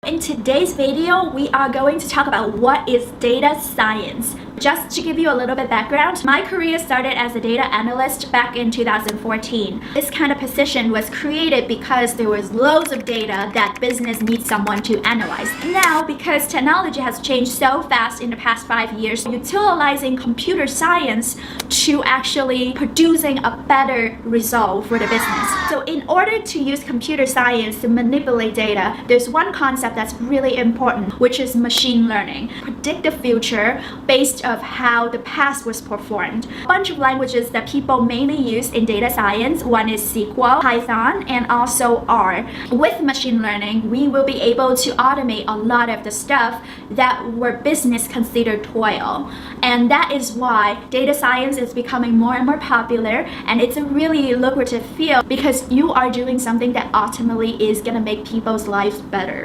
In today's video, we are going to talk about what is data science. Just to give you a little bit background, my career started as a data analyst back in 2014. This kind of position was created because there was loads of data that business needs someone to analyze. Now, because technology has changed so fast in the past 5 years, utilizing computer science to actually producing a better result for the business. So in order to use computer science to manipulate data, there's one concept that's really important, which is machine learning. Predict the future based of how the past was performed. A bunch of languages that people mainly use in data science, one is SQL, Python, and also R. With machine learning, we will be able to automate a lot of the stuff that were business considered toil. And that is why data science is becoming more and more popular, and it's a really lucrative field because you are doing something that ultimately is going to make people's lives better.